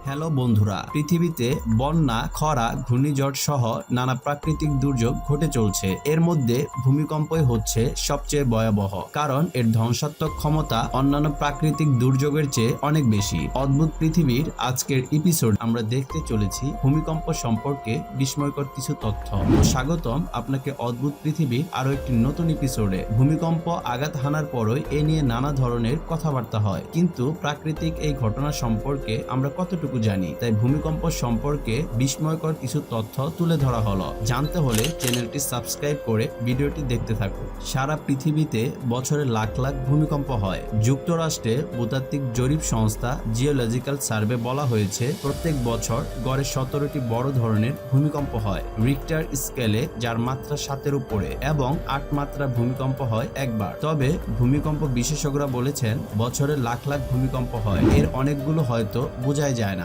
Hello বন্ধুরা, পৃথিবীতে বন্যা, খরা, ঘূর্ণিঝড় সহ নানা প্রাকৃতিক দুর্যোগ ঘটে চলছে। এর মধ্যে ভূমিকম্পই হচ্ছে সবচেয়ে ভয়াবহ, কারণ এর ধ্বংসাত্মক ক্ষমতা অন্যান্য প্রাকৃতিক দুর্যোগের চেয়ে অনেক বেশি। অদ্ভুত পৃথিবীর আজকের এপিসোড আমরা দেখতে চলেছি ভূমিকম্প সম্পর্কে বিস্ময়কর কিছু তথ্য। স্বাগতম আপনাকে অদ্ভুত পৃথিবীর আরো একটি নতুন এপিসোডে। ভূমিকম্প আঘাত হানার পরই এ নিয়ে নানা ধরনের কথাবার্তা হয়, কিন্তু প্রাকৃতিক এই ঘটনা সম্পর্কে আমরা কতটুকু জানি? তাই ভূমিকম্প সম্পর্কে বিস্ময়কর কিছু তথ্য তুলে ধরা হলো। জানতে হলে চ্যানেলটি সাবস্ক্রাইব করে ভিডিওটি দেখতে থাকুন। সারা পৃথিবীতে বছরে লাখ লাখ ভূমিকম্প হয়। যুক্তরাষ্ট্রে ভূতাত্ত্বিক জরিপ সংস্থা জিওলজিক্যাল সার্ভে বলা হয়েছে প্রত্যেক বছর গড়ে 17টি বড় ধরনের ভূমিকম্প হয় রিক্টার স্কেলে, যার মাত্রা 7-এর উপরে, এবং 8 মাত্রা ভূমিকম্প হয় একবার। তবে ভূমিকম্প বিশেষজ্ঞরা বলেছেন বছরে লাখ লাখ ভূমিকম্প হয়। এর অনেকগুলো হয়তো বোঝা যায়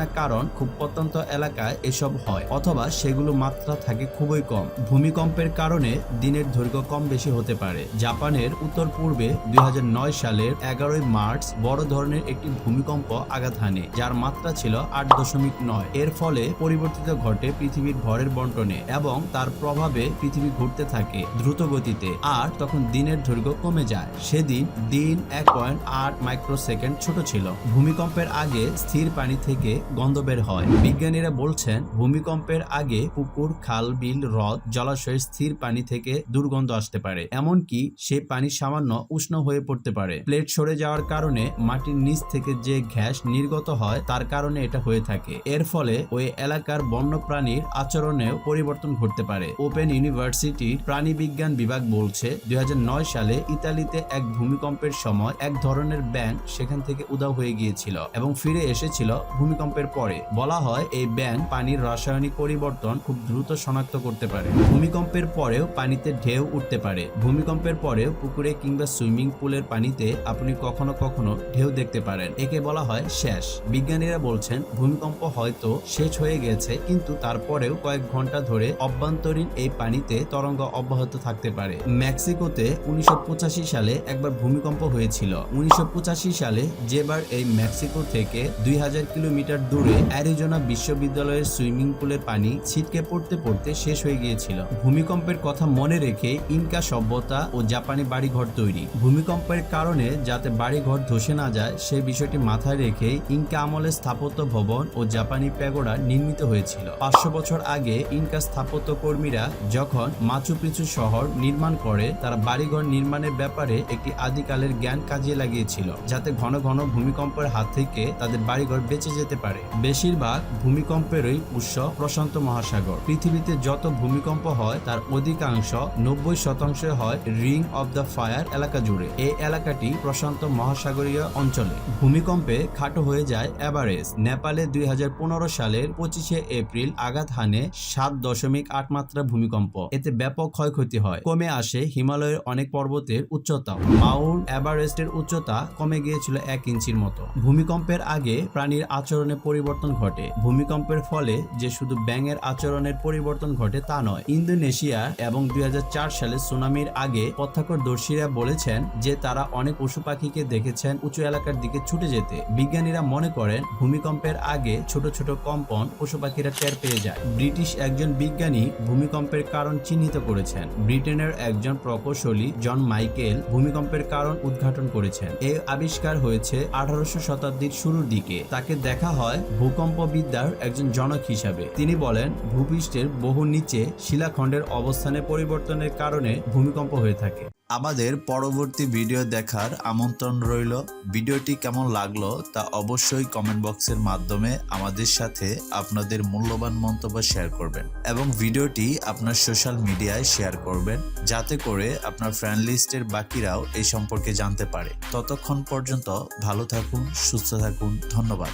না কারণ খুব প্রত্যন্ত এলাকায় এসব হয়, অথবা সেগুলো মাত্রা থাকে খুবই কম। ভূমিকম্পের কারণে দিনের দৈর্ঘ্য কম বেশি হতে পারে। জাপানের উত্তর পূর্বে 2009 সালের 11 মার্চ বড় ধরনের একটি ভূমিকম্প আঘাত হানে, যার মাত্রা ছিল 8.9। এর ফলে পরিবর্তিত ঘটে পৃথিবীর ভরের বন্টনে, এবং তার প্রভাবে পৃথিবী ঘুরতে থাকে দ্রুত গতিতে, আর তখন দিনের দৈর্ঘ্য কমে যায়। সেদিন দিন 1.8 মাইক্রোসেকেন্ড ছোট ছিল। ভূমিকম্পের আগে স্থির পানি থেকে গন্ধ বের হয়। বিজ্ঞানীরা বলছেন ভূমিকম্পের আগে পুকুর, খাল, বিল, হ্রদ, জলাশয়ের স্থির পানি থেকে দুর্গন্ধ আসতে পারে। এমনকি সেই পানি সামান্য উষ্ণ হয়ে পড়তে পারে। প্লেট সরে যাওয়ার কারণে মাটির নিচ থেকে যে গ্যাস নির্গত হয় তার কারণে এটা হয়ে থাকে। এর ফলে ওই এলাকার বন্য প্রাণীর আচরণেও পরিবর্তন ঘটতে পারে। ওপেন ইউনিভার্সিটির প্রাণীবিজ্ঞান বিভাগ বলছে 2009 সালে ইতালিতে এক ভূমিকম্পের সময় এক ধরনের ব্যাঙ সেখান থেকে উধাও হয়ে গিয়েছিল এবং ফিরে এসেছিল ভূমিকম্পের পরে। বলা হয় এই ব্যাঙ পানির রাসায়নিক পরিবর্তন খুব দ্রুত শনাক্ত করতে পারে। ভূমিকম্পের পরেও পানিতে ঢেউ উঠতে পারে। ভূমিকম্পের পরেও পুকুরে কিংবা সুইমিং পুলের পানিতে আপনি কখনো কখনো ঢেউ দেখতে পারেন। একে বলা হয় শেষ। বিজ্ঞানীরা বলছেন ভূমিকম্প হয়তো শেষ হয়ে গেছে, কিন্তু তারপরেও কয়েক ঘন্টা ধরে অভ্যন্তরীণ এই পানিতে তরঙ্গ অব্যাহত থাকতে পারে। মেক্সিকোতে 1985 সালে একবার ভূমিকম্প হয়েছিল। 1985 সালে যেবার এই মেক্সিকো থেকে 2000 কিলোমিটার দূরে অ্যারিজোনা বিশ্ববিদ্যালয়ের সুইমিং পুলের পানি ছিটকে পড়তে পড়তে শেষ হয়ে গিয়েছিল। ভূমিকম্পের কথা মনে রেখে ইনকা সভ্যতা ও জাপানি বাড়িঘর তৈরি। ভূমিকম্পের কারণে যাতে বাড়িঘর ধসে না যায় সেই বিষয়টি মাথায় রেখে ইনকা আমলে স্থাপত্য ভবন ও জাপানি প্যাগোডা নির্মিত হয়েছিল। 500 বছর আগে ইনকা স্থাপত্য কর্মীরা যখন মাচু পিচু শহর নির্মাণ করে, তারা বাড়িঘর নির্মাণের ব্যাপারে একটি আদিকালের জ্ঞান কাজে লাগিয়েছিল, যাতে ঘন ঘন ভূমিকম্পের হাত থেকে তাদের বাড়িঘর বেঁচে যেতে পারে। বেশিরভাগ ভূমিকম্পেরই উৎস প্রশান্ত মহাসাগর। পৃথিবীতে যত ভূমিকম্প হয় তার অধিকাংশ 90% হয় রিং অব দ্য ফায়ার এলাকা জুড়ে। এই এলাকাটি প্রশান্ত মহাসাগরীয় অঞ্চলে। ভূমিকম্পে খাটো হয়ে যায় এভারেস্ট। নেপালে 2015 সালের 25 এপ্রিল আঘাত হানে 7.8 মাত্রা ভূমিকম্প। এতে ব্যাপক ক্ষয়ক্ষতি হয়। কমে আসে হিমালয়ের অনেক পর্বতের উচ্চতা। মাউন্ট এভারেস্টের উচ্চতা কমে গিয়েছিল 1 ইঞ্চির মতো। ভূমিকম্পের আগে প্রাণীর আচরণে পরিবর্তন ঘটে। ভূমিকম্পের ফলে যে শুধু ব্যাঙের আচরণের পরিবর্তন ঘটে তা নয়। ইন্দোনেশিয়া এবং 2004 সালে সুনামির আগে প্রত্যক্ষদর্শীরা বলেছেন যে তারা অনেক পশু পাখিকে দেখেছেন উঁচু এলাকার দিকে ছুটে যেতে। বিজ্ঞানীরা মনে করেন ভূমিকম্পের আগে ছোট ছোট কম্পন পশু পাখিরা টের পেয়ে যায়। ব্রিটিশ একজন বিজ্ঞানী ভূমিকম্পের কারণ চিহ্নিত করেছেন। ব্রিটেনের একজন প্রকৌশলী জন মাইকেল ভূমিকম্পের কারণ উদ্ঘাটন করেছেন। এই আবিষ্কার হয়েছে 1800 শতাব্দীর শুরুর দিকে। তাকে দেখা হয় ভূকম্পবিদ্যার একজন জনক হিসাবে। তিনি বলেন ভূপৃষ্ঠের বহু নিচে শিলাখণ্ডের অবস্থানে পরিবর্তনের কারণে ভূমিকম্প হয়ে থাকে। আমাদের পরবর্তী ভিডিও দেখার আমন্ত্রণ রইল। ভিডিওটি কেমন লাগলো তা অবশ্যই কমেন্ট বক্সের মাধ্যমে আমাদের সাথে আপনাদের মূল্যবান মন্তব্য শেয়ার করবেন, এবং ভিডিওটি আপনার সোশ্যাল মিডিয়ায় শেয়ার করবেন, যাতে করে আপনার ফ্রেন্ড লিস্টের বাকিরাও এই সম্পর্কে জানতে পারে। ততক্ষণ পর্যন্ত ভালো থাকুন, সুস্থ থাকুন। ধন্যবাদ।